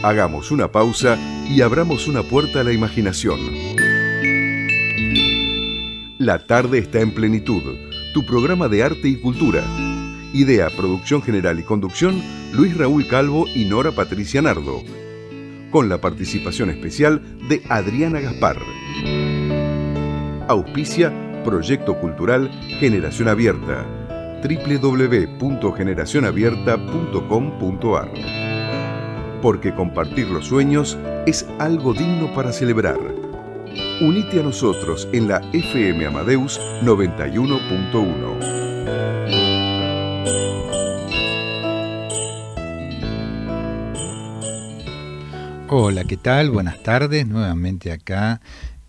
Hagamos una pausa y abramos una puerta a la imaginación. La tarde está en plenitud, tu programa de arte y cultura. Idea, producción general y conducción, Luis Raúl Calvo y Nora Patricia Nardo. Con la participación especial de Adriana Gaspar. Auspicia Proyecto Cultural Generación Abierta. www.generacionabierta.com.ar. Porque compartir los sueños es algo digno para celebrar. Unite a nosotros en la FM Amadeus 91.1. Hola, ¿qué tal? Buenas tardes, nuevamente acá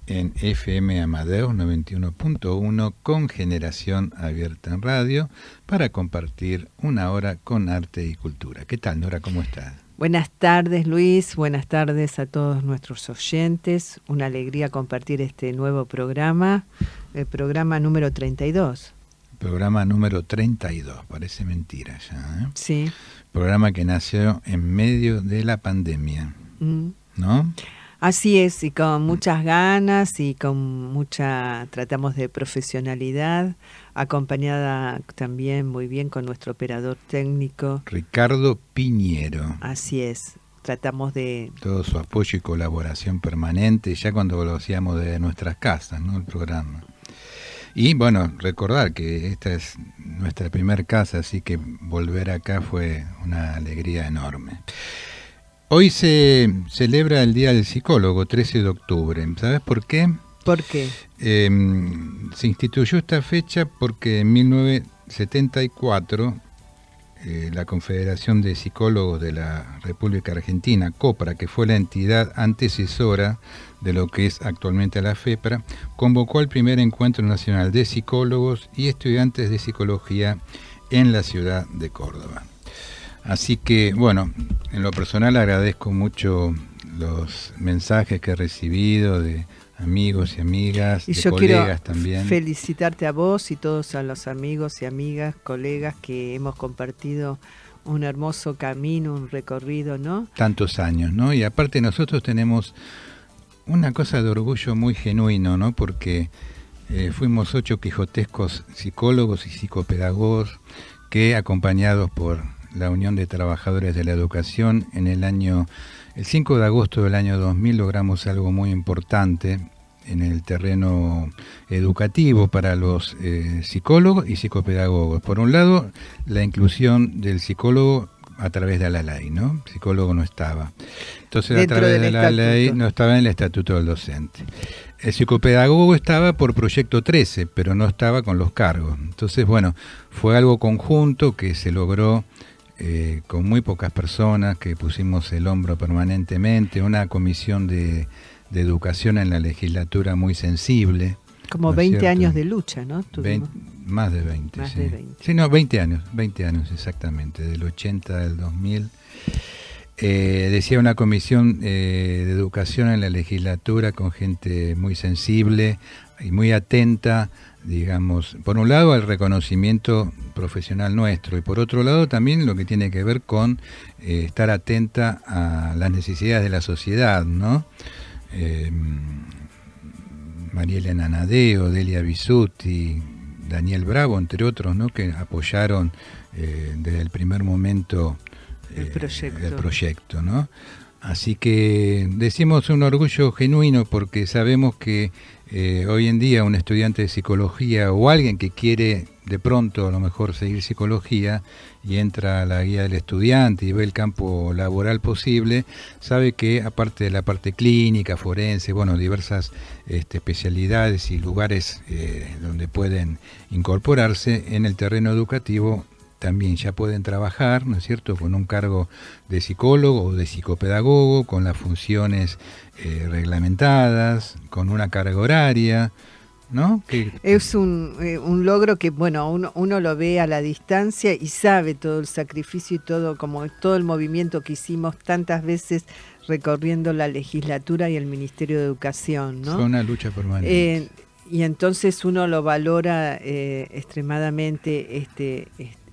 en FM Amadeus 91.1 con Generación Abierta en Radio para compartir una hora con arte y cultura. ¿Qué tal, Nora? ¿Cómo estás? Buenas tardes, Luis. Buenas tardes a todos nuestros oyentes. Una alegría compartir este nuevo programa, el programa número 32. Programa número 32, parece mentira ya, ¿eh? Sí. Programa que nació en medio de la pandemia, ¿no? Así es, y con muchas ganas y tratamos de profesionalidad, acompañada también muy bien con nuestro operador técnico. Ricardo Piñero. Así es, tratamos de... Todo su apoyo y colaboración permanente, ya cuando lo hacíamos de nuestras casas, ¿no? El programa. Y bueno, recordar que esta es nuestra primer casa, así que volver acá fue una alegría enorme. Hoy se celebra el Día del Psicólogo, 13 de octubre. ¿Sabes por qué? ¿Por qué? Se instituyó esta fecha porque en 1974 la Confederación de Psicólogos de la República Argentina, COPRA, que fue la entidad antecesora de lo que es actualmente la FEPRA, convocó al primer encuentro nacional de psicólogos y estudiantes de psicología en la ciudad de Córdoba. Así que, bueno, en lo personal agradezco mucho los mensajes que he recibido de amigos y amigas, y de yo colegas quiero también. Felicitarte a vos y todos a los amigos y amigas, colegas que hemos compartido un hermoso camino, un recorrido, ¿no? Tantos años, ¿no? Y aparte nosotros tenemos una cosa de orgullo muy genuino, ¿no? Porque fuimos 8 quijotescos psicólogos y psicopedagogos que, acompañados por la Unión de Trabajadores de la Educación, el 5 de agosto del año 2000 logramos algo muy importante en el terreno educativo para los psicólogos y psicopedagogos. Por un lado, la inclusión del psicólogo a través de la ley, ¿no? El psicólogo no estaba. Entonces, a través de la ley no estaba en el estatuto del docente. El psicopedagogo estaba por proyecto 13, pero no estaba con los cargos. Entonces, bueno, fue algo conjunto que se logró con muy pocas personas, que pusimos el hombro permanentemente, una comisión de educación en la legislatura muy sensible. Como 20 años de lucha, ¿no? Más de 20, más sí. De 20. Sí, no, 20 años exactamente, del 80 al 2000. Decía una comisión de educación en la legislatura con gente muy sensible y muy atenta, digamos, por un lado al reconocimiento profesional nuestro y por otro lado también lo que tiene que ver con estar atenta a las necesidades de la sociedad, ¿no? María Elena Nadeo, Delia Bisutti, Daniel Bravo, entre otros, ¿no? Que apoyaron desde el primer momento el proyecto, ¿no? Así que decimos un orgullo genuino porque sabemos que hoy en día un estudiante de psicología o alguien que quiere de pronto a lo mejor seguir psicología y entra a la guía del estudiante y ve el campo laboral posible, sabe que aparte de la parte clínica, forense, bueno, diversas especialidades y lugares donde pueden incorporarse en el terreno educativo, también ya pueden trabajar, ¿no es cierto?, con un cargo de psicólogo o de psicopedagogo, con las funciones reglamentadas, con una carga horaria, ¿no? Es un logro que, bueno, uno lo ve a la distancia y sabe todo el sacrificio y todo, como todo el movimiento que hicimos tantas veces recorriendo la legislatura y el Ministerio de Educación, ¿no? Fue una lucha permanente. Y entonces uno lo valora extremadamente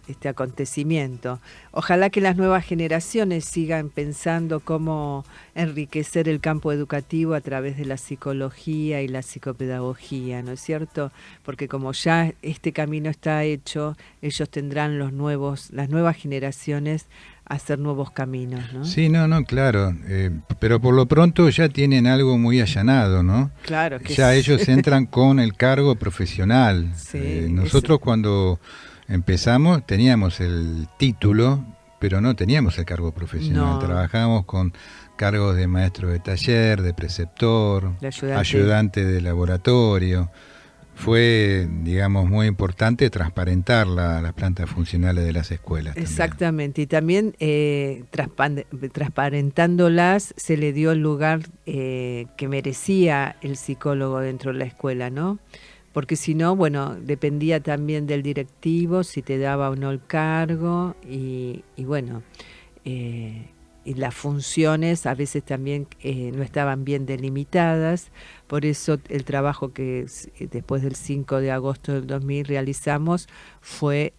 este acontecimiento. Ojalá que las nuevas generaciones sigan pensando cómo enriquecer el campo educativo a través de la psicología y la psicopedagogía, ¿no es cierto? Porque como ya este camino está hecho, ellos tendrán las nuevas generaciones a hacer nuevos caminos, ¿no? Sí, no, claro, pero por lo pronto ya tienen algo muy allanado, ¿no? Claro que ya sí. ellos entran con el cargo profesional. Sí, Nosotros cuando empezamos teníamos el título, pero no teníamos el cargo profesional. No. Trabajábamos con cargos de maestro de taller, de preceptor, ayudante de laboratorio. Fue, digamos, muy importante transparentar las plantas funcionales de las escuelas. Exactamente, y también transparentándolas se le dio el lugar que merecía el psicólogo dentro de la escuela, ¿no? Porque si no, bueno, dependía también del directivo si te daba o no el cargo y bueno, y las funciones a veces también no estaban bien delimitadas. Por eso el trabajo que después del 5 de agosto del 2000 realizamos fue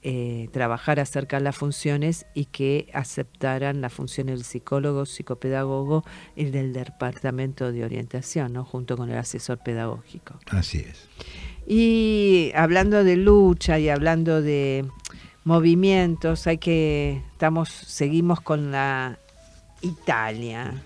trabajar acerca de las funciones y que aceptaran la función del psicólogo, psicopedagogo y del departamento de orientación, ¿no? Junto con el asesor pedagógico. Así es. Y hablando de lucha y hablando de movimientos, seguimos con la Italia.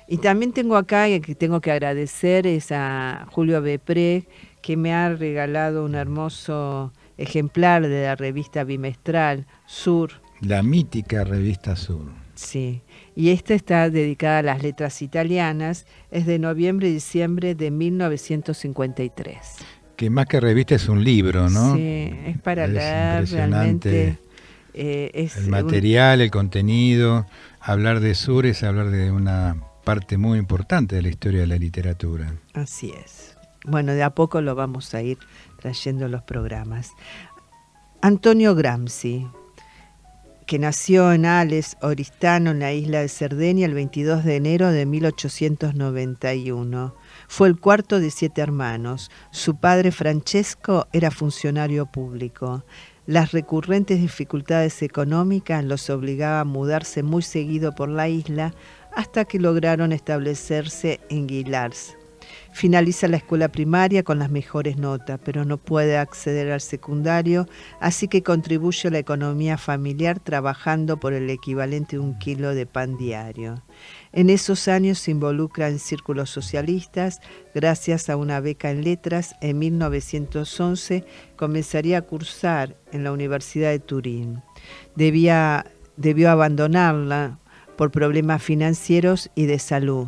Y también tengo acá, y que tengo que agradecer, es a Julio Bepré, que me ha regalado un hermoso ejemplar de la revista bimestral Sur. La mítica revista Sur. Sí, y esta está dedicada a las letras italianas, es de noviembre y diciembre de 1953. Que más que revista es un libro, ¿no? Sí, es para leer realmente. El material, el contenido. Hablar de Sur es hablar de una parte muy importante de la historia de la literatura. Así es. Bueno, de a poco lo vamos a ir trayendo los programas. Antonio Gramsci, que nació en Ales, Oristano, en la isla de Cerdeña, el 22 de enero de 1891. Fue el cuarto de 7 hermanos. Su padre, Francesco, era funcionario público. Las recurrentes dificultades económicas los obligaban a mudarse muy seguido por la isla hasta que lograron establecerse en Guilars. Finaliza la escuela primaria con las mejores notas, pero no puede acceder al secundario, así que contribuye a la economía familiar trabajando por el equivalente de 1 kilo de pan diario. En esos años se involucra en círculos socialistas. Gracias a una beca en letras, en 1911 comenzaría a cursar en la Universidad de Turín. Debió abandonarla por problemas financieros y de salud,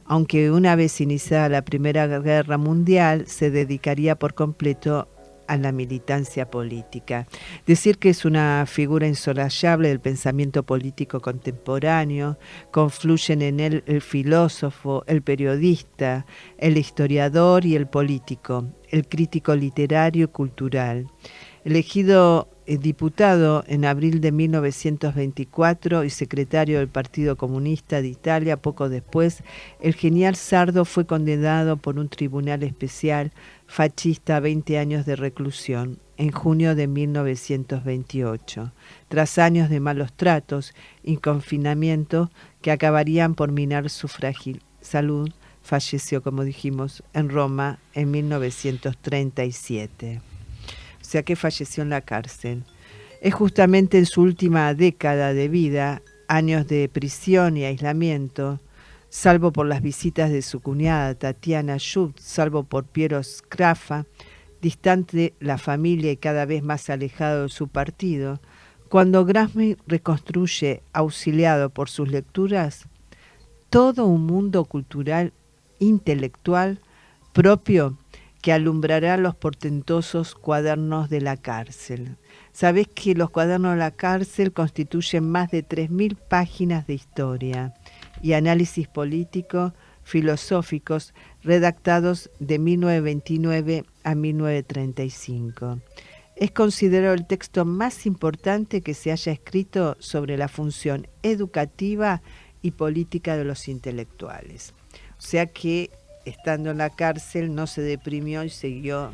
aunque una vez iniciada la Primera Guerra Mundial se dedicaría por completo a la militancia política. Decir que es una figura insolayable del pensamiento político contemporáneo, confluyen en él el filósofo, el periodista, el historiador y el político, el crítico literario y cultural. Elegido diputado en abril de 1924 y secretario del Partido Comunista de Italia, poco después, el genial Sardo fue condenado por un tribunal especial fascista a 20 años de reclusión en junio de 1928, tras años de malos tratos y confinamiento que acabarían por minar su frágil salud. Falleció, como dijimos, en Roma en 1937. O sea que falleció en la cárcel. Es justamente en su última década de vida, años de prisión y aislamiento, salvo por las visitas de su cuñada Tatiana Schultz, salvo por Piero Sgraffa, distante la familia y cada vez más alejado de su partido, cuando Gramsci reconstruye, auxiliado por sus lecturas, todo un mundo cultural, intelectual, propio, que alumbrará los portentosos cuadernos de la cárcel. Sabés que los cuadernos de la cárcel constituyen más de 3.000 páginas de historia y análisis político, filosóficos, redactados de 1929 a 1935. Es considerado el texto más importante que se haya escrito sobre la función educativa y política de los intelectuales. O sea que, estando en la cárcel, no se deprimió y siguió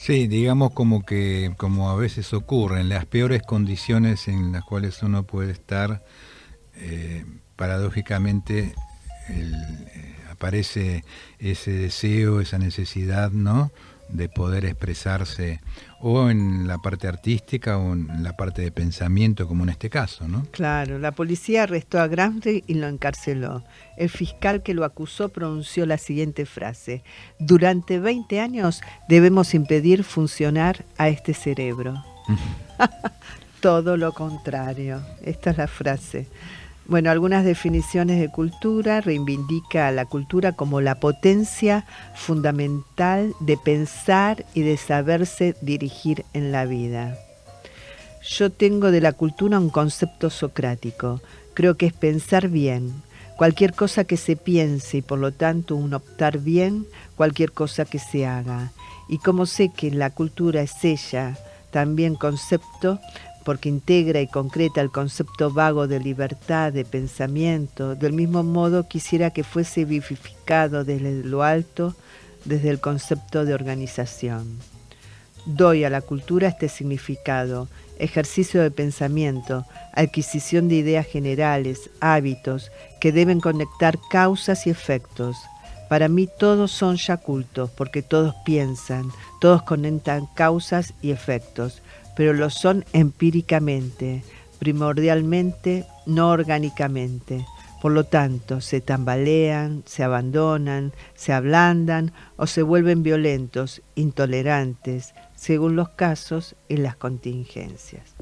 Sí, digamos como a veces ocurre, en las peores condiciones en las cuales uno puede estar, paradójicamente aparece ese deseo, esa necesidad, ¿no?, de poder expresarse o en la parte artística o en la parte de pensamiento, como en este caso, ¿no? Claro, la policía arrestó a Gramsci y lo encarceló. El fiscal que lo acusó pronunció la siguiente frase: durante 20 años debemos impedir funcionar a este cerebro. Todo lo contrario. Esta es la frase. Bueno, algunas definiciones de cultura: reivindica a la cultura como la potencia fundamental de pensar y de saberse dirigir en la vida. Yo tengo de la cultura un concepto socrático. Creo que es pensar bien. Cualquier cosa que se piense y por lo tanto un optar bien, cualquier cosa que se haga. Y como sé que la cultura es ella, también concepto, porque integra y concreta el concepto vago de libertad, de pensamiento, del mismo modo quisiera que fuese vivificado desde lo alto, desde el concepto de organización. Doy a la cultura este significado: ejercicio de pensamiento, adquisición de ideas generales, hábitos que deben conectar causas y efectos. Para mí todos son ya cultos, porque todos piensan, todos conectan causas y efectos, pero lo son empíricamente, primordialmente, no orgánicamente. Por lo tanto, se tambalean, se abandonan, se ablandan o se vuelven violentos, intolerantes, según los casos y las contingencias.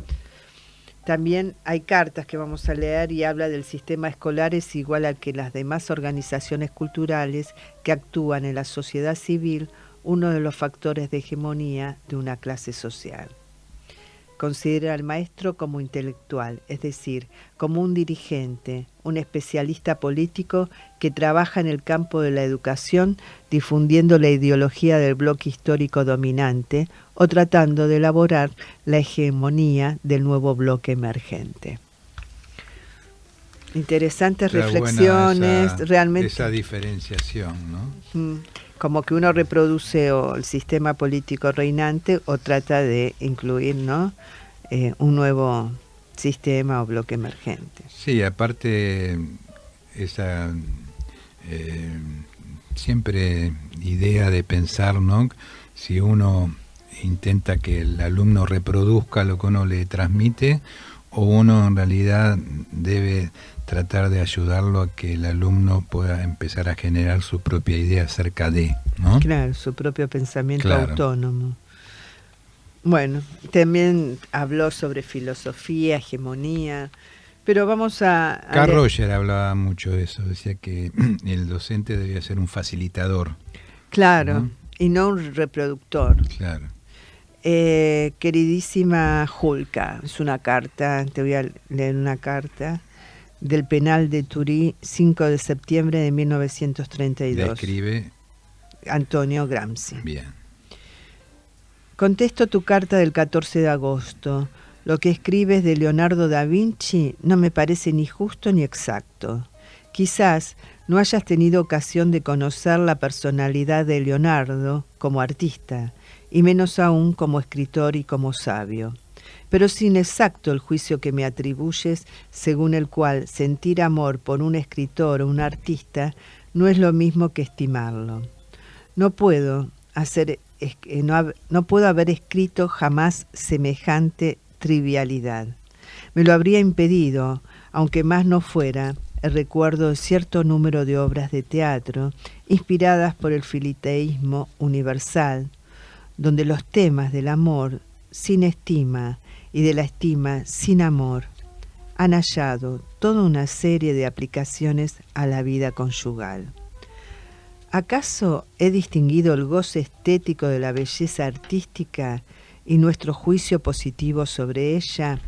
También hay cartas que vamos a leer y habla del sistema escolar es igual al que las demás organizaciones culturales que actúan en la sociedad civil, uno de los factores de hegemonía de una clase social. Considera al maestro como intelectual, es decir, como un dirigente, un especialista político que trabaja en el campo de la educación difundiendo la ideología del bloque histórico dominante o tratando de elaborar la hegemonía del nuevo bloque emergente. Interesantes reflexiones, realmente. Esa diferenciación, ¿no? Como que uno reproduce o el sistema político reinante o trata de incluir, ¿no?, un nuevo sistema o bloque emergente. Sí, aparte esa siempre idea de pensar, ¿no?, si uno intenta que el alumno reproduzca lo que uno le transmite o uno en realidad debe tratar de ayudarlo a que el alumno pueda empezar a generar su propia idea acerca de, ¿no? Claro, su propio pensamiento autónomo. Bueno, también habló sobre filosofía, hegemonía, pero vamos a Carl Roger hablaba mucho de eso, decía que el docente debía ser un facilitador. Claro, ¿no? Y no un reproductor. Claro. Queridísima Julka, es una carta, te voy a leer una carta del penal de Turí, 5 de septiembre de 1932. La escribe Antonio Gramsci. Bien. Contesto tu carta del 14 de agosto. Lo que escribes de Leonardo da Vinci no me parece ni justo ni exacto. Quizás no hayas tenido ocasión de conocer la personalidad de Leonardo como artista, y menos aún como escritor y como sabio. Pero es inexacto el juicio que me atribuyes, según el cual sentir amor por un escritor o un artista no es lo mismo que estimarlo. No puedo haber escrito jamás semejante trivialidad. Me lo habría impedido, aunque más no fuera, el recuerdo de cierto número de obras de teatro inspiradas por el filiteísmo universal, donde los temas del amor sin estima y de la estima sin amor han hallado toda una serie de aplicaciones a la vida conyugal. ¿Acaso he distinguido el goce estético de la belleza artística y nuestro juicio positivo sobre ella,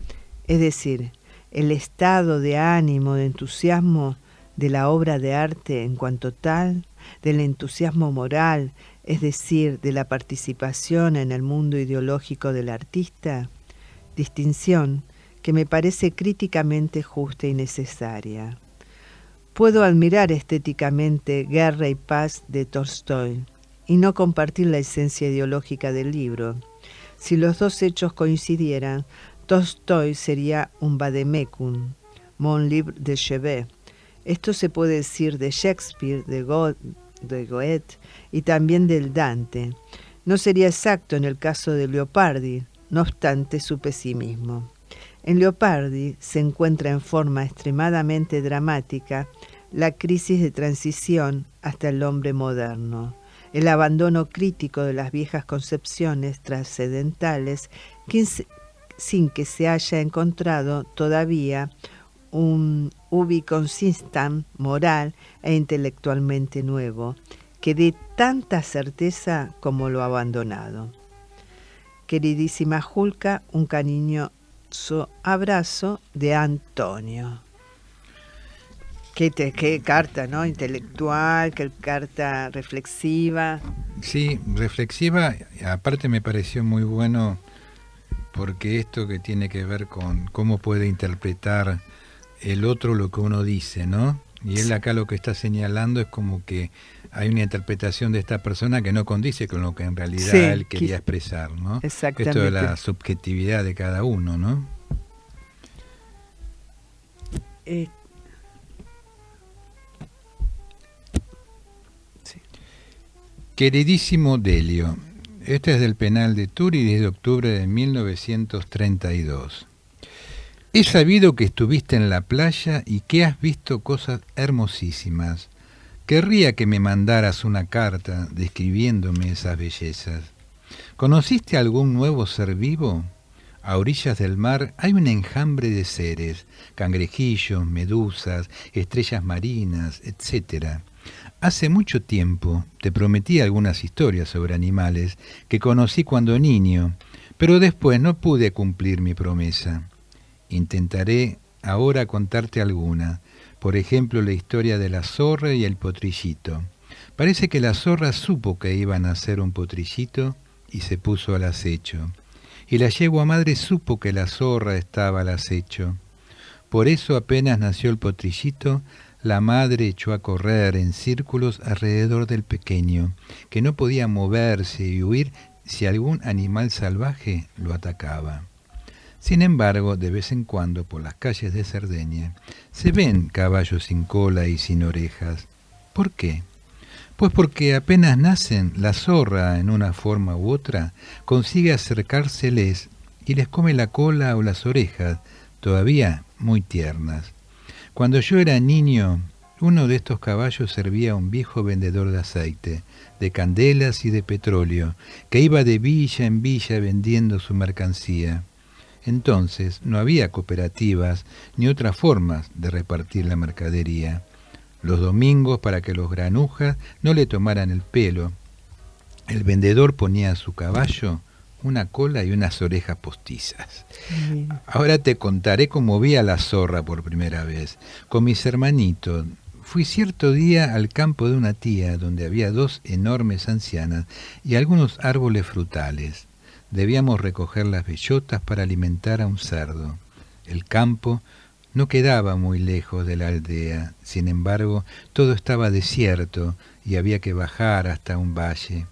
es decir, el estado de ánimo, de entusiasmo de la obra de arte en cuanto tal, del entusiasmo moral, es decir, de la participación en el mundo ideológico del artista? Distinción que me parece críticamente justa y necesaria. Puedo admirar estéticamente Guerra y Paz de Tolstoy, y no compartir la esencia ideológica del libro. Si los dos hechos coincidieran, Tolstói sería un vademecum, mon livre de chevet. Esto se puede decir de Shakespeare, de Goethe y también del Dante. No sería exacto en el caso de Leopardi, no obstante su pesimismo. En Leopardi se encuentra en forma extremadamente dramática la crisis de transición hasta el hombre moderno, el abandono crítico de las viejas concepciones trascendentales sin que se haya encontrado todavía un ubi consistam moral e intelectualmente nuevo, que dé tanta certeza como lo abandonado. Queridísima Julka, un cariñoso abrazo de Antonio. Qué carta, ¿no? Intelectual, qué carta reflexiva. Sí, reflexiva. Aparte me pareció muy bueno porque esto que tiene que ver con cómo puede interpretar el otro lo que uno dice, ¿no? Y él acá lo que está señalando es como que hay una interpretación de esta persona que no condice con lo que en realidad sí, él quería expresar, ¿no? Exactamente. Esto de la subjetividad de cada uno, ¿no? Sí. Queridísimo Delio, este es del penal de Turi, 10 de octubre de 1932. He sabido que estuviste en la playa y que has visto cosas hermosísimas. Querría que me mandaras una carta describiéndome esas bellezas. ¿Conociste algún nuevo ser vivo? A orillas del mar hay un enjambre de seres, cangrejillos, medusas, estrellas marinas, etc. Hace mucho tiempo te prometí algunas historias sobre animales que conocí cuando niño, pero después no pude cumplir mi promesa. Intentaré ahora contarte alguna. Por ejemplo, la historia de la zorra y el potrillito. Parece que la zorra supo que iba a nacer un potrillito y se puso al acecho. Y la yegua madre supo que la zorra estaba al acecho. Por eso apenas nació el potrillito, la madre echó a correr en círculos alrededor del pequeño, que no podía moverse y huir si algún animal salvaje lo atacaba. Sin embargo, de vez en cuando, por las calles de Cerdeña, se ven caballos sin cola y sin orejas. ¿Por qué? Pues porque apenas nacen, la zorra, en una forma u otra, consigue acercárseles y les come la cola o las orejas, todavía muy tiernas. Cuando yo era niño, uno de estos caballos servía a un viejo vendedor de aceite, de candelas y de petróleo, que iba de villa en villa vendiendo su mercancía. Entonces no había cooperativas ni otras formas de repartir la mercadería. Los domingos, para que los granujas no le tomaran el pelo, el vendedor ponía a su caballo una cola y unas orejas postizas. Ahora te contaré cómo vi a la zorra por primera vez. Con mis hermanitos fui cierto día al campo de una tía donde había 2 enormes ancianas y algunos árboles frutales. Debíamos recoger las bellotas para alimentar a un cerdo. El campo no quedaba muy lejos de la aldea, sin embargo, todo estaba desierto y había que bajar hasta un valle.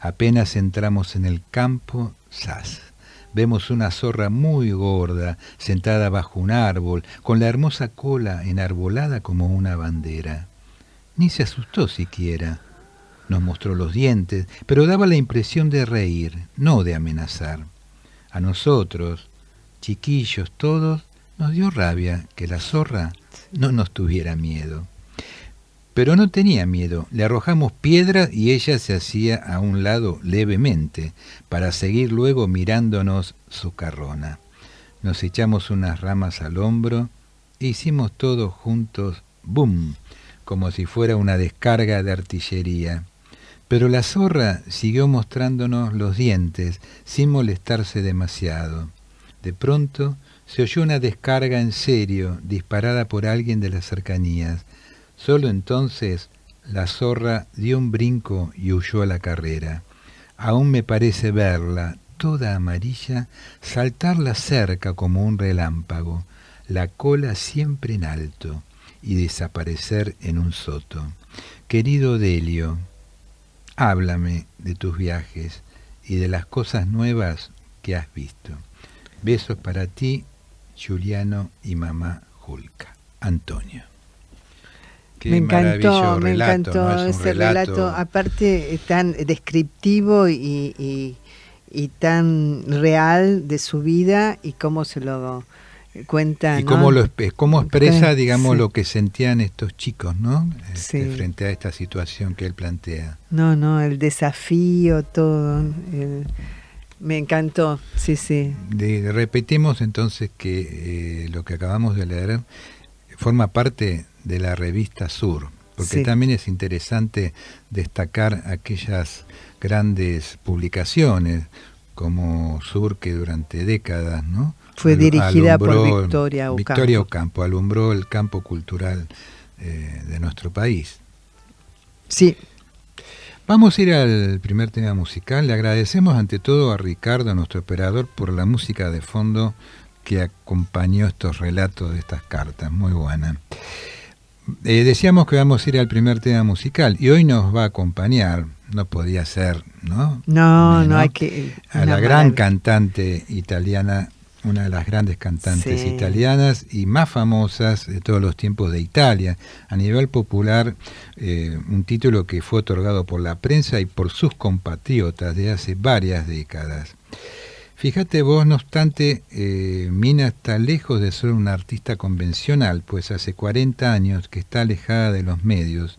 Apenas entramos en el campo, ¡zas! Vemos una zorra muy gorda, sentada bajo un árbol, con la hermosa cola enarbolada como una bandera. Ni se asustó siquiera. Nos mostró los dientes, pero daba la impresión de reír, no de amenazar. A nosotros, chiquillos todos, nos dio rabia que la zorra no nos tuviera miedo. Pero no tenía miedo, le arrojamos piedras y ella se hacía a un lado levemente, para seguir luego mirándonos socarrona. Nos echamos unas ramas al hombro e hicimos todos juntos ¡bum!, como si fuera una descarga de artillería. Pero la zorra siguió mostrándonos los dientes sin molestarse demasiado. De pronto se oyó una descarga en serio, disparada por alguien de las cercanías. Solo entonces la zorra dio un brinco y huyó a la carrera. Aún me parece verla, toda amarilla, saltar la cerca como un relámpago, la cola siempre en alto, y desaparecer en un soto. Querido Delio, Háblame de tus viajes y de las cosas nuevas que has visto. Besos para ti, Juliano y mamá Julka. Antonio. Qué me encantó, me relato, encantó, ¿no? Es un ese relato, aparte tan descriptivo y tan real de su vida y cómo se lo cuenta, y ¿no? cómo expresa, digamos, Sí. lo que sentían estos chicos, ¿no? Sí. Frente a esta situación que él plantea. No, el desafío, todo. Me encantó, sí. Repetimos entonces que lo que acabamos de leer forma parte de la revista Sur, porque Sí. también es interesante destacar aquellas grandes publicaciones como Sur, que durante décadas, ¿no?, fue dirigida por alumbró, Victoria Ocampo. Victoria Ocampo alumbró el campo cultural de nuestro país. Sí. Vamos a ir al primer tema musical. Le agradecemos ante todo a Ricardo, nuestro operador, por la música de fondo que acompañó estos relatos de estas cartas. Muy buena. Decíamos que vamos a ir al primer tema musical y hoy nos va a acompañar, no podía ser, ¿no? No, hay que... A la gran cantante italiana, una de las grandes cantantes italianas y más famosas de todos los tiempos de Italia. A nivel popular, un título que fue otorgado por la prensa y por sus compatriotas de hace varias décadas. Fíjate vos, no obstante, Mina está lejos de ser una artista convencional, pues hace 40 años que está alejada de los medios.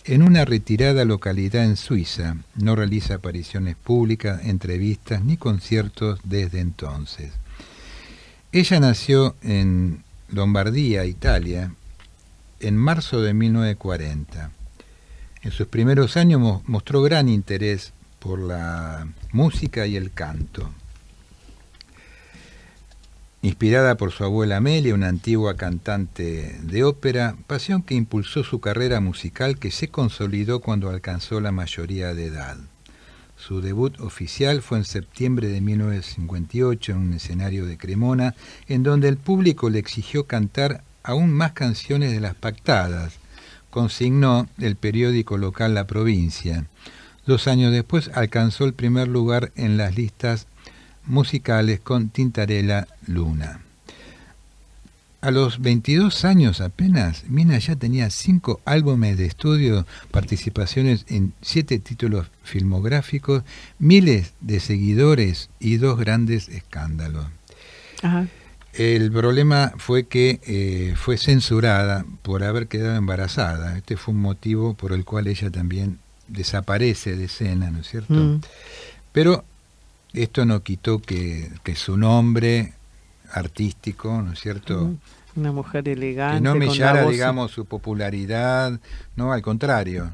En una retirada localidad en Suiza, no realiza apariciones públicas, entrevistas ni conciertos desde entonces. Ella nació en Lombardía, Italia, en marzo de 1940. En sus primeros años mostró gran interés por la música y el canto. Inspirada por su abuela Amelia, una antigua cantante de ópera, pasión que impulsó su carrera musical, que se consolidó cuando alcanzó la mayoría de edad. Su debut oficial fue en septiembre de 1958 en un escenario de Cremona, en donde el público le exigió cantar aún más canciones de las pactadas, consignó el periódico local La Provincia. 2 años después alcanzó el primer lugar en las listas musicales con Tintarella Luna. A los 22 años apenas, Mina ya tenía 5 álbumes de estudio, participaciones en 7 títulos filmográficos, miles de seguidores y 2 grandes escándalos. Ajá. El problema fue que fue censurada por haber quedado embarazada. Este fue un motivo por el cual ella también desaparece de escena, ¿no es cierto? Pero esto no quitó que su nombre artístico, ¿no es cierto? Una mujer elegante, que no con mellara, voz, digamos, su popularidad, no, al contrario,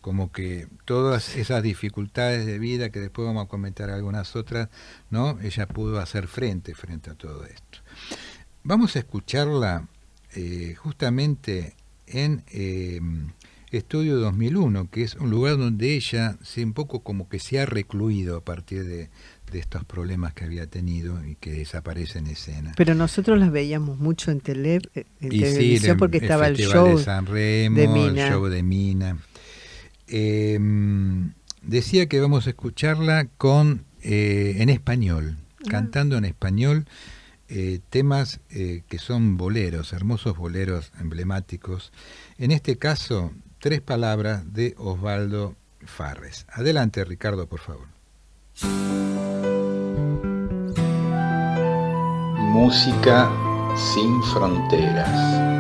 como que todas esas dificultades de vida, que después vamos a comentar algunas otras, ¿no? Ella pudo hacer frente a todo esto. Vamos a escucharla justamente en Estudio 2001, que es un lugar donde ella un poco como que se ha recluido a partir de estos problemas que había tenido y que desaparece en escena. Pero nosotros las veíamos mucho en televisión, sí, porque estaba el Festival show de San Remo, de Mina. el show de Mina. Decía que vamos a escucharla en español, cantando en español temas que son boleros, hermosos boleros emblemáticos. En este caso, 3 palabras de Osvaldo Farres. Adelante, Ricardo, por favor. Música sin fronteras.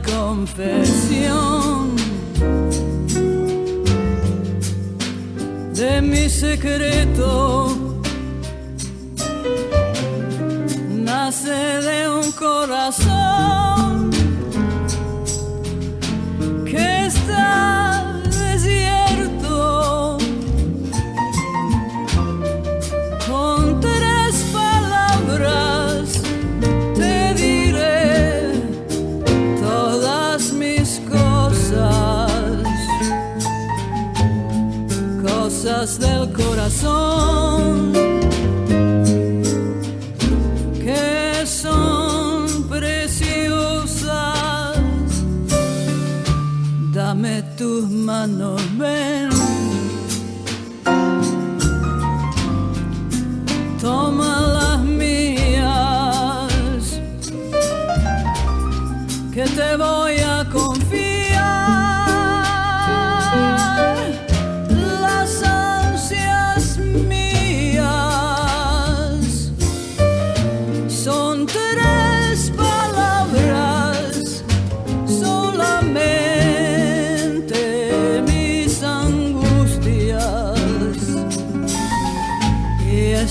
Confesión de mi secreto nace de un corazón que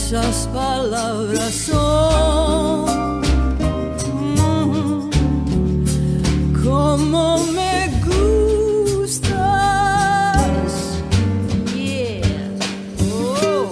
esas palabras son como me gustas. Yeah. Oh.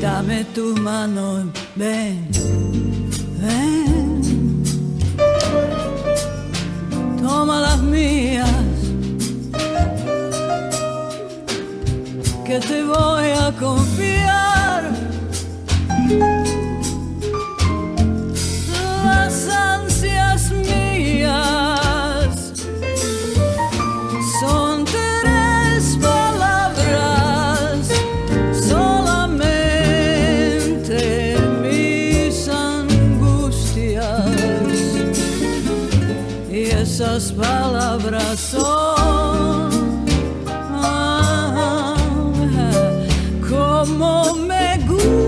Dame tu mano, ven, ven, toma las mías, que te voy a confiar las ansias mías. Son tres palabras, solamente mis angustias, y esas palabras son como me gustas.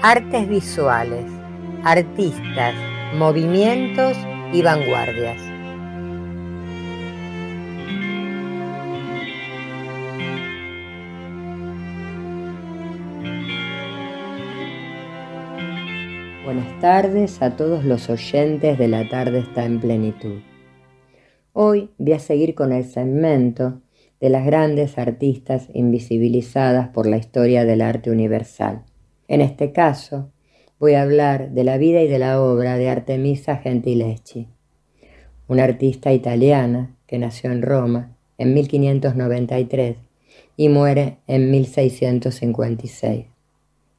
Artes visuales, artistas, movimientos y vanguardias. Buenas tardes a todos los oyentes de La Tarde Está en Plenitud. Hoy voy a seguir con el segmento de las grandes artistas invisibilizadas por la historia del arte universal. En este caso, voy a hablar de la vida y de la obra de Artemisa Gentileschi, una artista italiana que nació en Roma en 1593 y muere en 1656.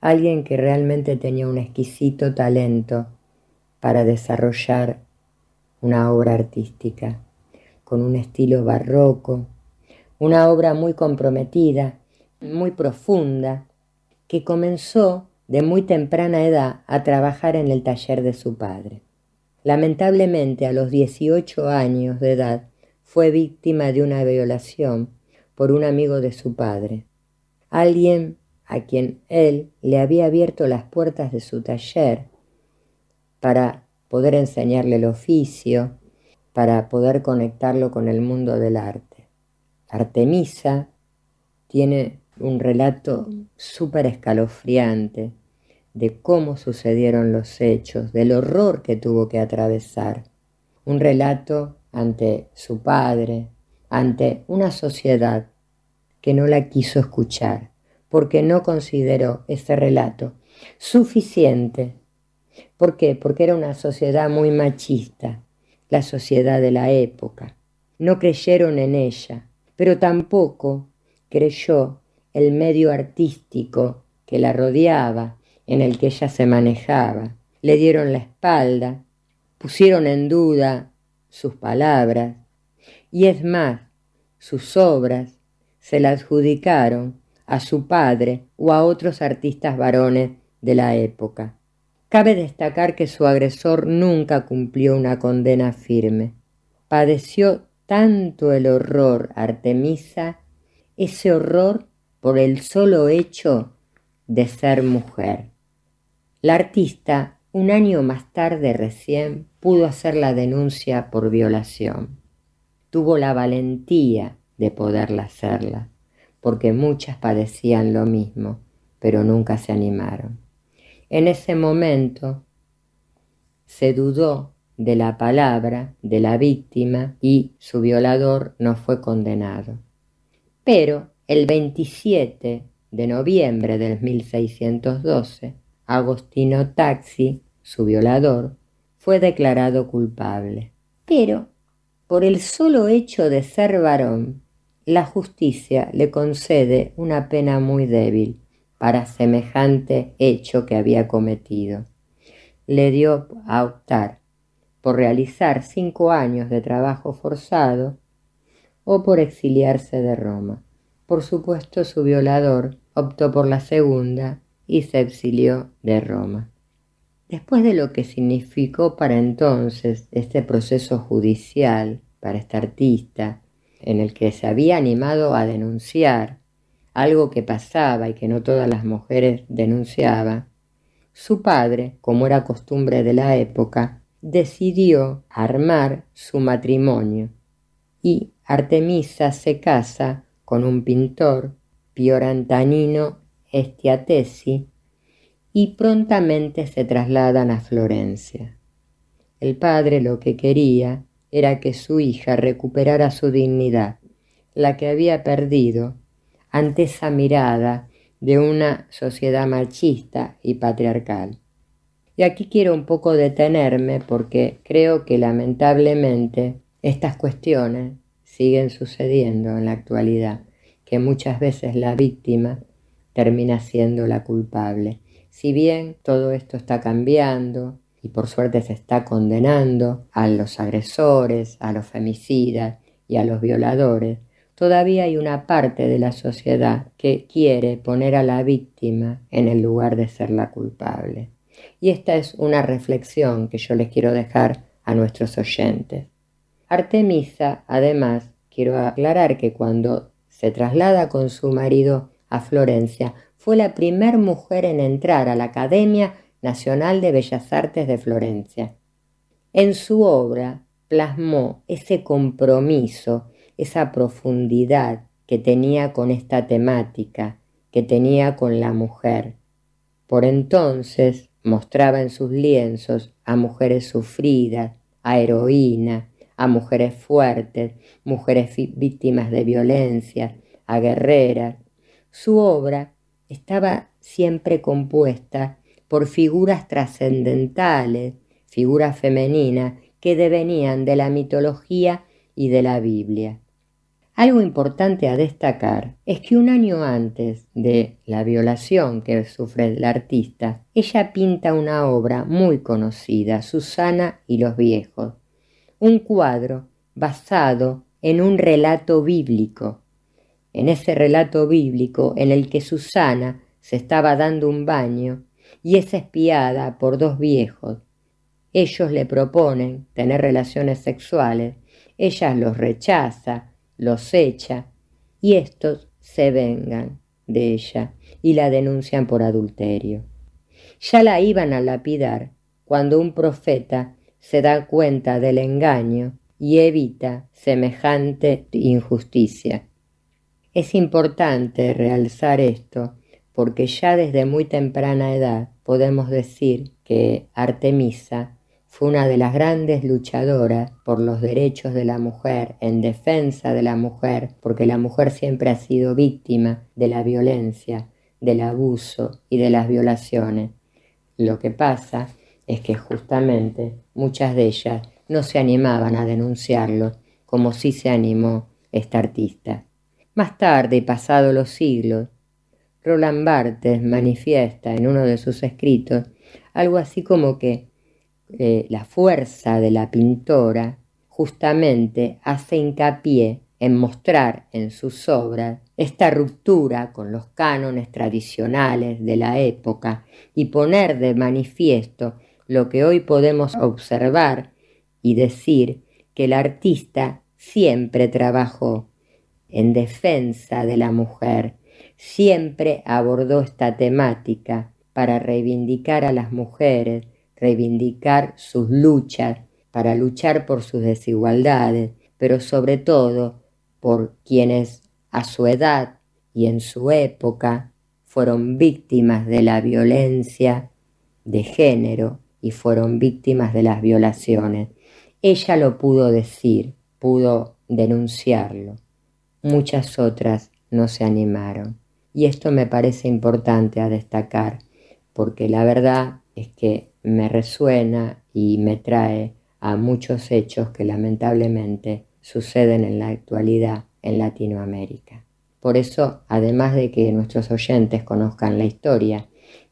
Alguien que realmente tenía un exquisito talento para desarrollar una obra artística, con un estilo barroco, una obra muy comprometida, muy profunda, que comenzó de muy temprana edad a trabajar en el taller de su padre. Lamentablemente, a los 18 años de edad, fue víctima de una violación por un amigo de su padre, alguien a quien él le había abierto las puertas de su taller para poder enseñarle el oficio, para poder conectarlo con el mundo del arte. Artemisa tiene un relato súper escalofriante de cómo sucedieron los hechos, del horror que tuvo que atravesar. Un relato ante su padre, ante una sociedad que no la quiso escuchar, porque no consideró ese relato suficiente. ¿Por qué? Porque era una sociedad muy machista, la sociedad de la época. No creyeron en ella, pero tampoco creyó el medio artístico que la rodeaba, en el que ella se manejaba. Le dieron la espalda, pusieron en duda sus palabras, y es más, sus obras se las adjudicaron a su padre o a otros artistas varones de la época. Cabe destacar que su agresor nunca cumplió una condena firme. Padeció tanto el horror Artemisa, ese horror por el solo hecho de ser mujer. La artista, un año más tarde recién, pudo hacer la denuncia por violación. Tuvo la valentía de poderla hacerla, porque muchas padecían lo mismo, pero nunca se animaron. En ese momento se dudó de la palabra de la víctima y su violador no fue condenado. Pero el 27 de noviembre del 1612, Agostino Taxi, su violador, fue declarado culpable. Pero, por el solo hecho de ser varón, la justicia le concede una pena muy débil para semejante hecho que había cometido. Le dio a optar por realizar 5 años de trabajo forzado o por exiliarse de Roma. Por supuesto, su violador optó por la segunda y se exilió de Roma. Después de lo que significó para entonces este proceso judicial para este artista, en el que se había animado a denunciar algo que pasaba y que no todas las mujeres denunciaban, su padre, como era costumbre de la época, decidió armar su matrimonio y Artemisa se casa con un pintor, Fiorantanino Estiatesi, y prontamente se trasladan a Florencia. El padre lo que quería era que su hija recuperara su dignidad, la que había perdido ante esa mirada de una sociedad machista y patriarcal. Y aquí quiero un poco detenerme porque creo que lamentablemente estas cuestiones siguen sucediendo en la actualidad, que muchas veces la víctima termina siendo la culpable. Si bien todo esto está cambiando y por suerte se está condenando a los agresores, a los femicidas y a los violadores, todavía hay una parte de la sociedad que quiere poner a la víctima en el lugar de ser la culpable. Y esta es una reflexión que yo les quiero dejar a nuestros oyentes. Artemisa, además, quiero aclarar que cuando se traslada con su marido a Florencia, fue la primera mujer en entrar a la Academia Nacional de Bellas Artes de Florencia. En su obra plasmó ese compromiso, esa profundidad que tenía con esta temática, que tenía con la mujer. Por entonces mostraba en sus lienzos a mujeres sufridas, a heroínas, a mujeres fuertes, mujeres víctimas de violencia, a guerreras. Su obra estaba siempre compuesta por figuras trascendentales, figuras femeninas que devenían de la mitología y de la Biblia. Algo importante a destacar es que un año antes de la violación que sufre el artista, ella pinta una obra muy conocida, Susana y los viejos, un cuadro basado en un relato bíblico. En ese relato bíblico en el que Susana se estaba dando un baño y es espiada por 2 viejos. Ellos le proponen tener relaciones sexuales, ella los rechaza, los echa y estos se vengan de ella y la denuncian por adulterio. Ya la iban a lapidar cuando un profeta se da cuenta del engaño y evita semejante injusticia. Es importante realzar esto porque ya desde muy temprana edad podemos decir que Artemisa fue una de las grandes luchadoras por los derechos de la mujer, en defensa de la mujer, porque la mujer siempre ha sido víctima de la violencia, del abuso y de las violaciones. Lo que pasa es que justamente muchas de ellas no se animaban a denunciarlo, como sí se animó esta artista. Más tarde, y pasado los siglos, Roland Barthes manifiesta en uno de sus escritos algo así como que la fuerza de la pintora justamente hace hincapié en mostrar en sus obras esta ruptura con los cánones tradicionales de la época y poner de manifiesto lo que hoy podemos observar y decir que el artista siempre trabajó en defensa de la mujer, siempre abordó esta temática para reivindicar a las mujeres, reivindicar sus luchas, para luchar por sus desigualdades, pero sobre todo por quienes a su edad y en su época fueron víctimas de la violencia de género y fueron víctimas de las violaciones. Ella lo pudo decir, pudo denunciarlo. Muchas otras no se animaron. Y esto me parece importante a destacar, porque la verdad es que me resuena y me trae a muchos hechos que lamentablemente suceden en la actualidad en Latinoamérica. Por eso, además de que nuestros oyentes conozcan la historia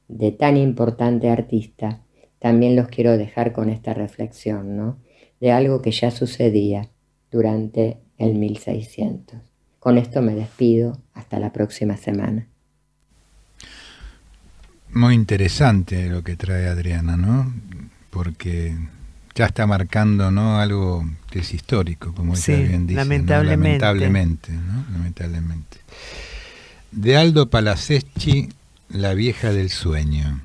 de tan importante artista, también los quiero dejar con esta reflexión, ¿no? De algo que ya sucedía durante el 1600. Con esto me despido, hasta la próxima semana. Muy interesante lo que trae Adriana, ¿no? Porque ya está marcando, ¿no?, algo que es histórico, como ella bien dice. Lamentablemente. ¿No? Lamentablemente. De Aldo Palaceschi, La vieja del sueño.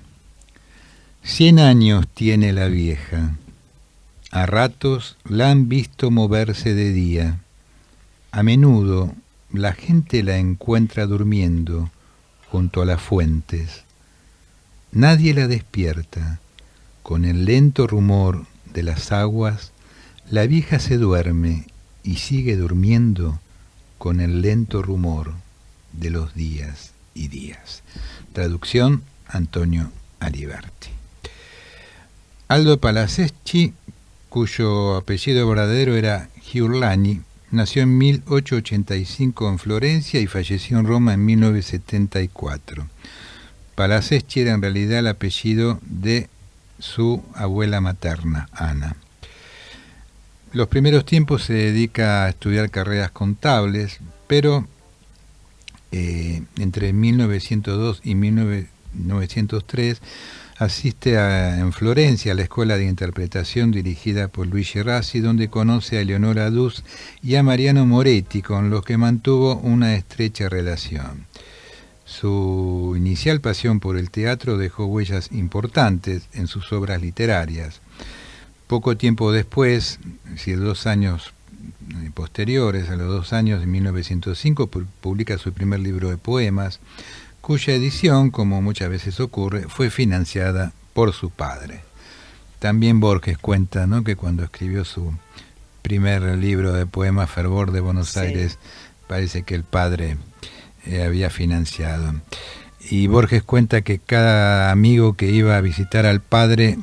100 años tiene la vieja. A ratos la han visto moverse de día. A menudo la gente la encuentra durmiendo junto a las fuentes. Nadie la despierta. Con el lento rumor de las aguas, la vieja se duerme y sigue durmiendo con el lento rumor de los días y días. Traducción, Antonio Aliberti. Aldo Palaceschi, cuyo apellido verdadero era Giurlani, nació en 1885 en Florencia y falleció en Roma en 1974. Palaceschi era en realidad el apellido de su abuela materna, Ana. Los primeros tiempos se dedica a estudiar carreras contables, pero entre 1902 y 1903 asiste en Florencia a la Escuela de Interpretación dirigida por Luigi Rassi, donde conoce a Eleonora Duse y a Mariano Moretti, con los que mantuvo una estrecha relación. Su inicial pasión por el teatro dejó huellas importantes en sus obras literarias. Poco tiempo después, es decir, 2 años posteriores, a los 2 años de 1905, publica su primer libro de poemas, cuya edición, como muchas veces ocurre, fue financiada por su padre. También Borges cuenta, ¿no?, que cuando escribió su primer libro de poemas, Fervor de Buenos Aires, parece que el padre había financiado. Y Borges cuenta que cada amigo que iba a visitar al padre,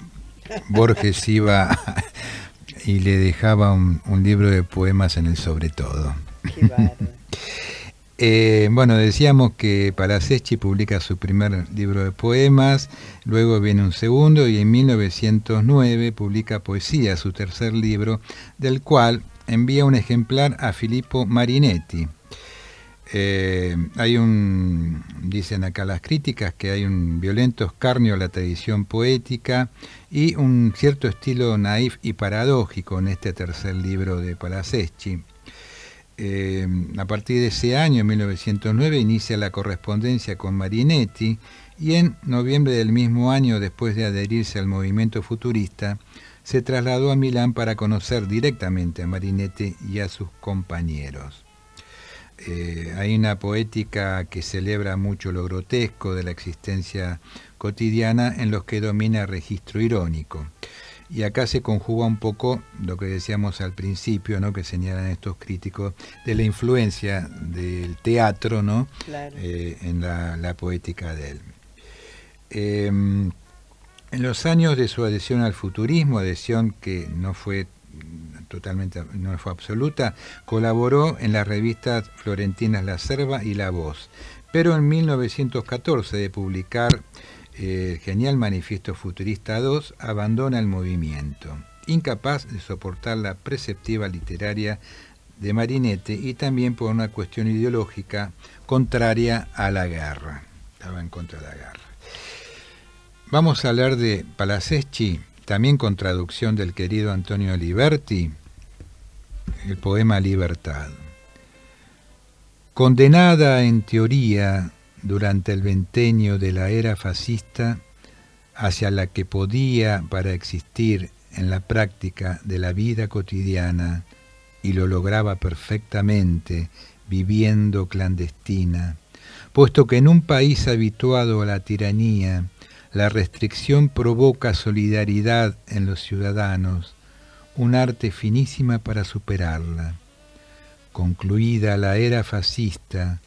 Borges iba y le dejaba un libro de poemas en el sobretodo. Qué bárbaro. Bueno, decíamos que Palaceschi publica su primer libro de poemas, luego viene un segundo y en 1909 publica Poesía, su tercer libro, del cual envía un ejemplar a Filippo Marinetti. Dicen acá las críticas, que hay un violento escarnio a la tradición poética y un cierto estilo naif y paradójico en este tercer libro de Palaceschi. A partir de ese año, en 1909, inicia la correspondencia con Marinetti y en noviembre del mismo año, después de adherirse al movimiento futurista, se trasladó a Milán para conocer directamente a Marinetti y a sus compañeros. Hay una poética que celebra mucho lo grotesco de la existencia cotidiana, en los que domina el registro irónico. Y acá se conjuga un poco lo que decíamos al principio, ¿no?, que señalan estos críticos, de la influencia del teatro, ¿no?, Claro. En la poética de él. En los años de su adhesión al futurismo, adhesión que no fue absoluta, colaboró en las revistas florentinas La Serva y La Voz, pero en 1914, de publicar el genial Manifiesto Futurista II, abandona el movimiento, incapaz de soportar la preceptiva literaria de Marinetti y también por una cuestión ideológica contraria a la guerra. Estaba en contra de la guerra. Vamos a hablar de Palaceschi, también con traducción del querido Antonio Aliberti, el poema Libertad. Condenada en teoría durante el ventenio de la era fascista, hacia la que podía para existir en la práctica de la vida cotidiana, y lo lograba perfectamente viviendo clandestina, puesto que en un país habituado a la tiranía, la restricción provoca solidaridad en los ciudadanos, un arte finísima para superarla. Concluida la era fascista,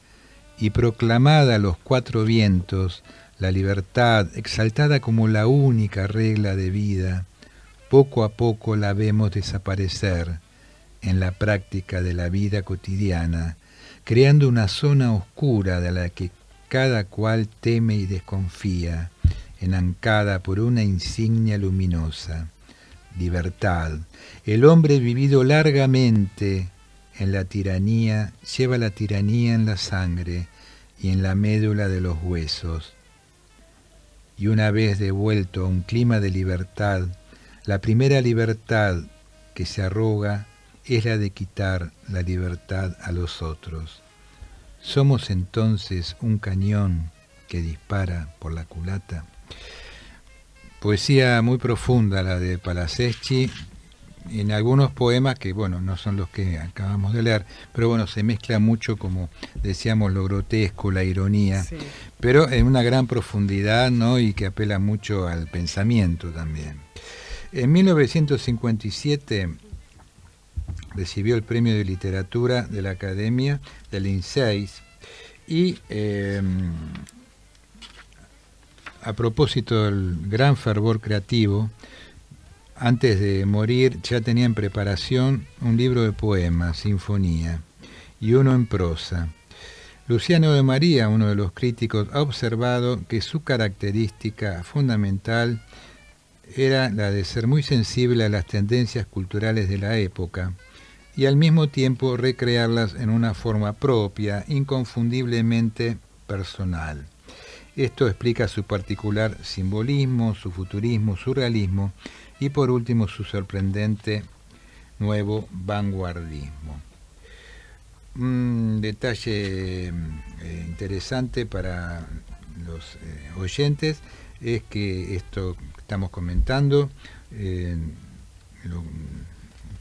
y proclamada a los cuatro vientos, la libertad, exaltada como la única regla de vida, poco a poco la vemos desaparecer en la práctica de la vida cotidiana, creando una zona oscura de la que cada cual teme y desconfía, enancada por una insignia luminosa. Libertad. El hombre vivido largamente en la tiranía lleva la tiranía en la sangre y en la médula de los huesos. Y una vez devuelto a un clima de libertad, la primera libertad que se arroga es la de quitar la libertad a los otros. Somos entonces un cañón que dispara por la culata. Poesía muy profunda la de Palasecchi, en algunos poemas que, bueno, no son los que acabamos de leer, pero bueno, se mezcla mucho, como decíamos, lo grotesco, la ironía, sí, pero en una gran profundidad, ¿no? Y que apela mucho al pensamiento también. En 1957 recibió el Premio de Literatura de la Academia del INSEIS y a propósito del gran fervor creativo, antes de morir ya tenía en preparación un libro de poemas, sinfonía, y uno en prosa. Luciano de María, uno de los críticos, ha observado que su característica fundamental era la de ser muy sensible a las tendencias culturales de la época y al mismo tiempo recrearlas en una forma propia, inconfundiblemente personal. Esto explica su particular simbolismo, su futurismo, su realismo y por último su sorprendente nuevo vanguardismo. Un detalle interesante para los oyentes es que esto que estamos comentando lo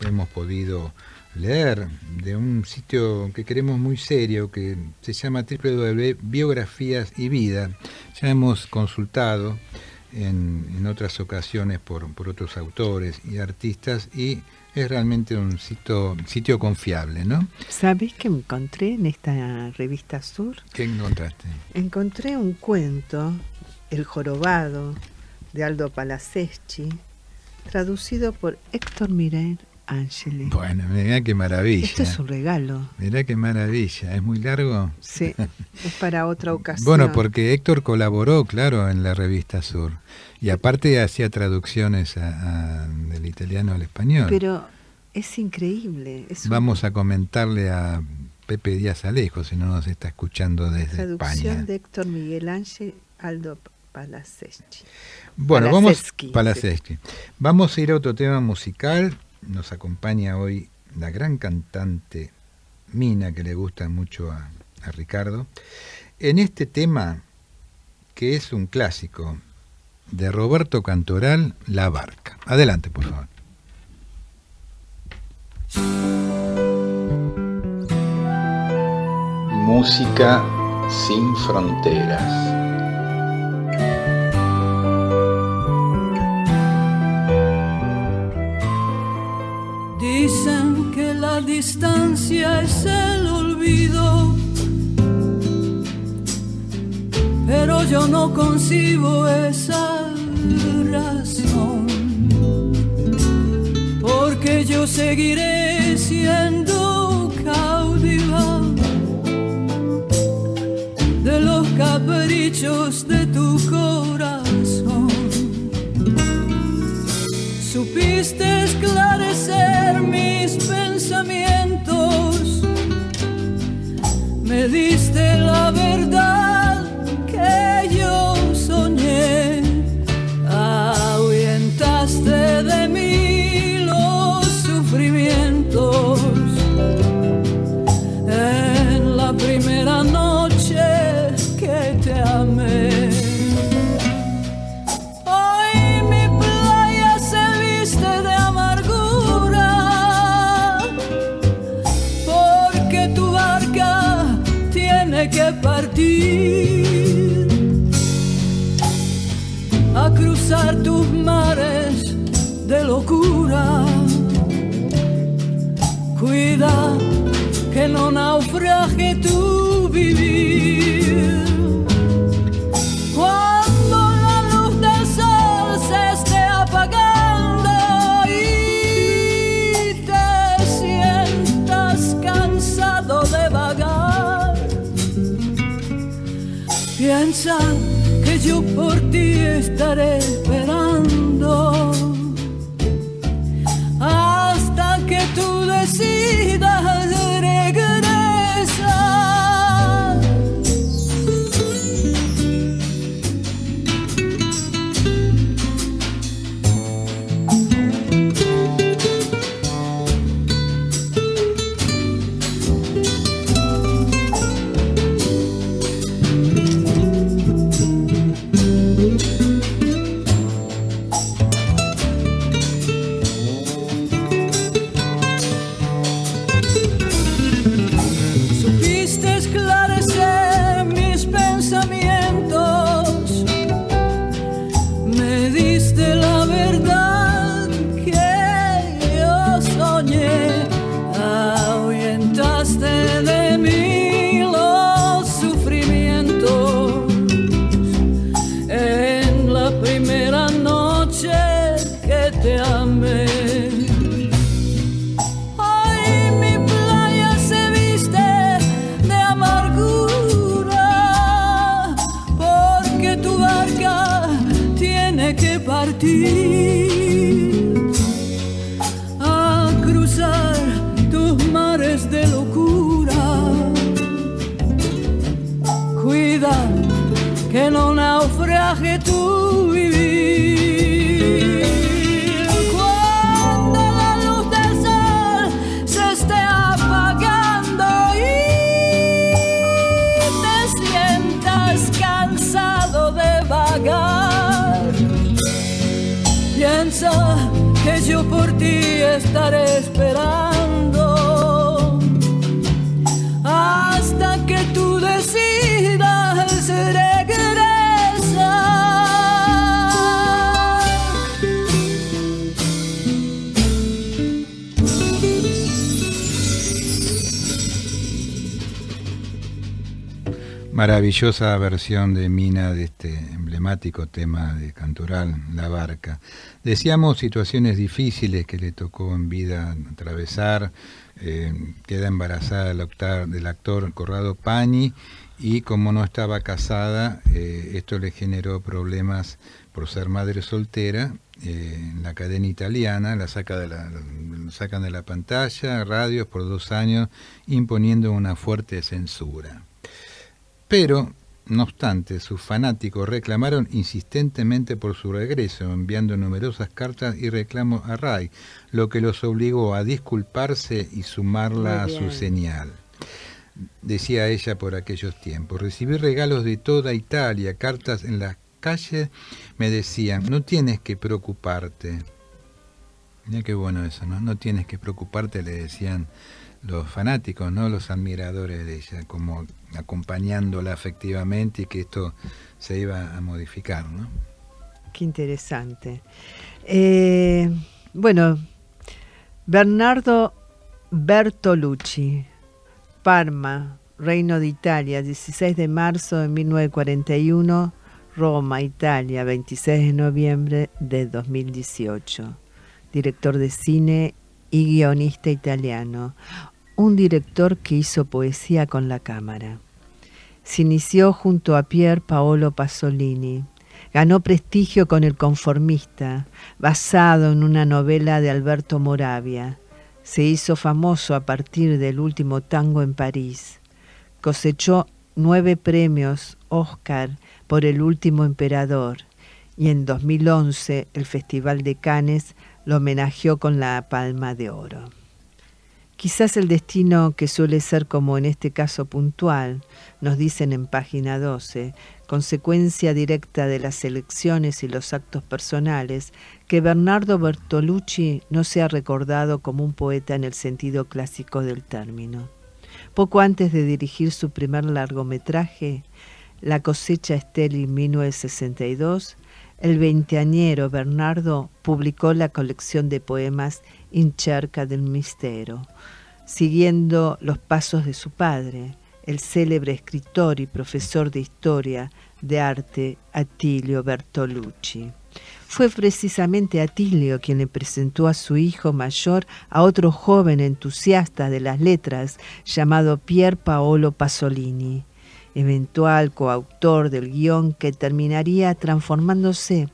hemos podido leer de un sitio que queremos muy serio que se llama www.biografías y vida. Ya hemos consultado en otras ocasiones por otros autores y artistas y es realmente un sitio confiable, ¿no? ¿Sabés qué encontré en esta revista Sur? ¿Qué encontraste? Encontré un cuento, El jorobado, de Aldo Palasecchi, traducido por Héctor Mirer Angeli. Bueno, mirá qué maravilla. Esto es un regalo. Mirá qué maravilla. ¿Es muy largo? Sí, es para otra ocasión. Bueno, porque Héctor colaboró, claro, en la revista Sur. Y aparte hacía traducciones del italiano al español. Pero es increíble. Vamos a comentarle a Pepe Díaz Alejo, si no nos está escuchando desde España. Traducción de Héctor Miguel Ángel, Aldo Palasecchi. Bueno, Palasecchi. Vamos a ir a otro tema musical. Nos acompaña hoy la gran cantante Mina, que le gusta mucho a Ricardo, en este tema que es un clásico de Roberto Cantoral, La Barca. Adelante, por favor. Música sin fronteras. Dicen que la distancia es el olvido, pero yo no concibo esa razón, porque yo seguiré siendo cautiva de los caprichos de tu corazón. Supiste esclarecer mis pensamientos, me diste la verdad que yo soñé, ahuyentaste de mí los sufrimientos. En la primera noche que te amé, que partir a cruzar tus mares de locura. Cuida que no naufrague tu vivir. Piensa que yo por ti estaré esperando hasta que tú decidas regresar. A cruzar tus mares de locura, cuida que no naufrague tu vivir. Cuando la luz del sol se esté apagando y te sientas cansado de vagar, piensa que yo por ti estaré esperando hasta que tú decidas regresar. Maravillosa versión de Mina de este emblemático tema de Cantoral, La Barca. Decíamos situaciones difíciles que le tocó en vida atravesar, queda embarazada del actor Corrado Pani y como no estaba casada, esto le generó problemas por ser madre soltera. La cadena italiana la sacan de la pantalla, radios por 2 años, imponiendo una fuerte censura. Pero, no obstante, sus fanáticos reclamaron insistentemente por su regreso, enviando numerosas cartas y reclamos a Rai, lo que los obligó a disculparse y sumarla a su señal. Decía ella por aquellos tiempos: recibí regalos de toda Italia, cartas en las calles me decían, no tienes que preocuparte. Mira qué bueno eso, ¿no? No tienes que preocuparte, le decían los fanáticos, ¿no? Los admiradores de ella, como acompañándola afectivamente y que esto se iba a modificar, ¿no? Qué interesante. Bueno, Bernardo Bertolucci, Parma, Reino de Italia, 16 de marzo de 1941, Roma, Italia, 26 de noviembre de 2018. Director de cine y guionista italiano, un director que hizo poesía con la cámara. Se inició junto a Pier Paolo Pasolini. Ganó prestigio con El conformista, basado en una novela de Alberto Moravia. Se hizo famoso a partir del Último tango en París. Cosechó 9 premios Oscar por El último emperador y en 2011 el Festival de Cannes lo homenajeó con la Palma de Oro. Quizás el destino, que suele ser como en este caso puntual, nos dicen en página 12, consecuencia directa de las elecciones y los actos personales, que Bernardo Bertolucci no sea recordado como un poeta en el sentido clásico del término. Poco antes de dirigir su primer largometraje, La cosecha Esteli, en 1962, el veinteañero Bernardo publicó la colección de poemas In cerca del mistero, siguiendo los pasos de su padre, el célebre escritor y profesor de historia de arte Attilio Bertolucci. Fue precisamente Attilio quien le presentó a su hijo mayor a otro joven entusiasta de las letras llamado Pier Paolo Pasolini, eventual coautor del guión que terminaría transformándose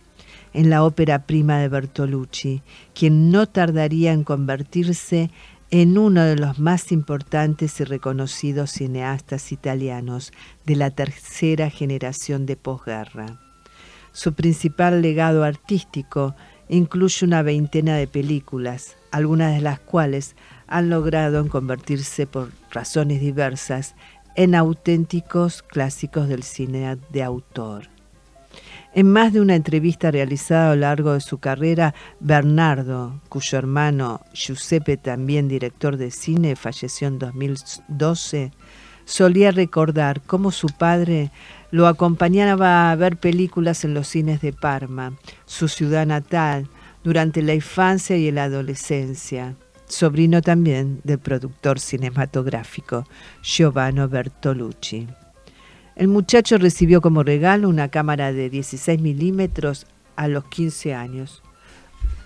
en la ópera prima de Bertolucci, quien no tardaría en convertirse en uno de los más importantes y reconocidos cineastas italianos de la tercera generación de posguerra. Su principal legado artístico incluye una veintena de películas, algunas de las cuales han logrado convertirse por razones diversas en auténticos clásicos del cine de autor. En más de una entrevista realizada a lo largo de su carrera, Bernardo, cuyo hermano Giuseppe, también director de cine, falleció en 2012, solía recordar cómo su padre lo acompañaba a ver películas en los cines de Parma, su ciudad natal, durante la infancia y la adolescencia, sobrino también del productor cinematográfico Giovanni Bertolucci. El muchacho recibió como regalo una cámara de 16 milímetros a los 15 años,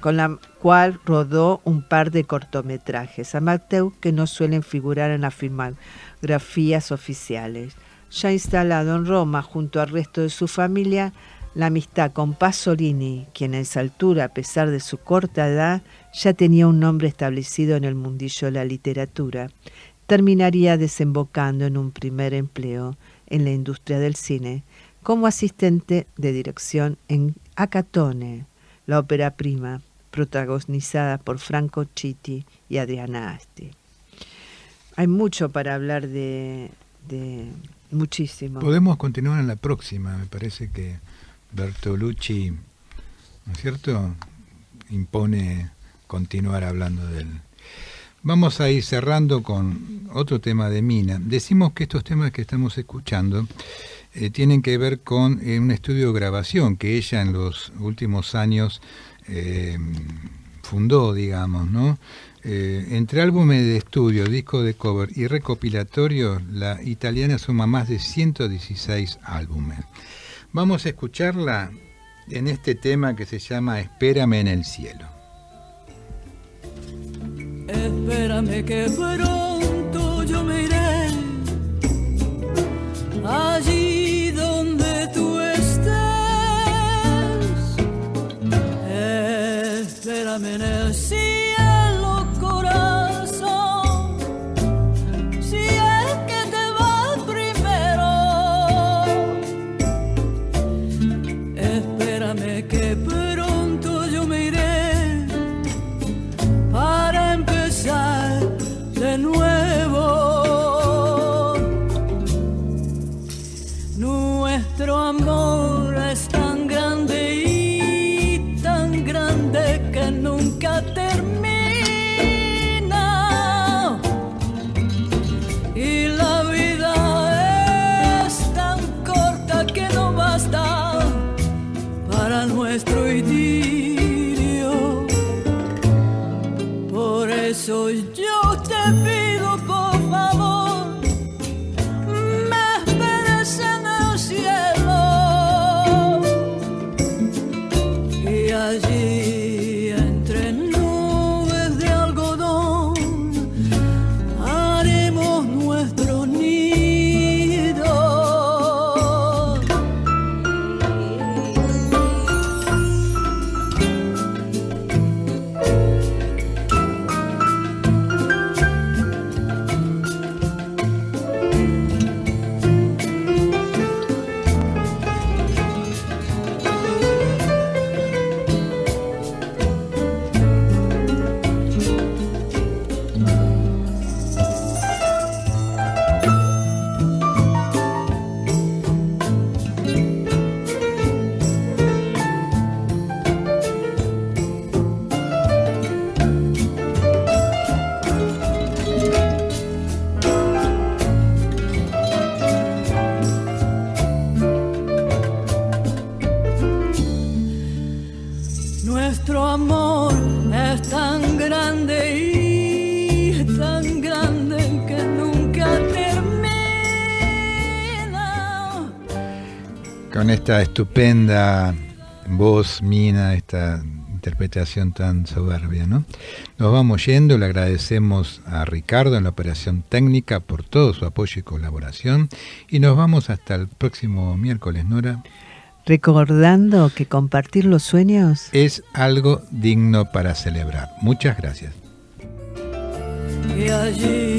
con la cual rodó un par de cortometrajes amateur que no suelen figurar en las filmografías oficiales. Ya instalado en Roma junto al resto de su familia, la amistad con Pasolini, quien a esa altura, a pesar de su corta edad, ya tenía un nombre establecido en el mundillo de la literatura, terminaría desembocando en un primer empleo en la industria del cine como asistente de dirección en Acatone, la ópera prima protagonizada por Franco Chitti y Adriana Asti. Hay mucho para hablar de muchísimo. Podemos continuar en la próxima, me parece que Bertolucci, ¿no es cierto?, impone continuar hablando de él. Vamos a ir cerrando con otro tema de Mina. Decimos que estos temas que estamos escuchando tienen que ver con un estudio de grabación que ella en los últimos años fundó, digamos, ¿no? Entre álbumes de estudio, disco de cover y recopilatorio, la italiana suma más de 116 álbumes. Vamos a escucharla en este tema que se llama Espérame en el cielo. Espérame que pronto yo me iré allí donde tú estés. Espérame en el cielo, corazón, si es que te vas primero. Espérame que pronto yo me iré para empezar de nuevo. Nuestro amor es tan grande y tan grande que nunca termina, y la vida es tan corta que no basta para nuestro idilio. Por eso yo te pido, por favor, me esperes en el cielo, y allí entre nubes de algodón haremos nuestro nido. Nuestro amor es tan grande y tan grande que nunca termina. Con esta estupenda voz, Mina, esta interpretación tan soberbia, ¿no? Nos vamos yendo, le agradecemos a Ricardo en la operación técnica por todo su apoyo y colaboración, y nos vamos hasta el próximo miércoles, Nora. Recordando que compartir los sueños es algo digno para celebrar. Muchas gracias. Y allí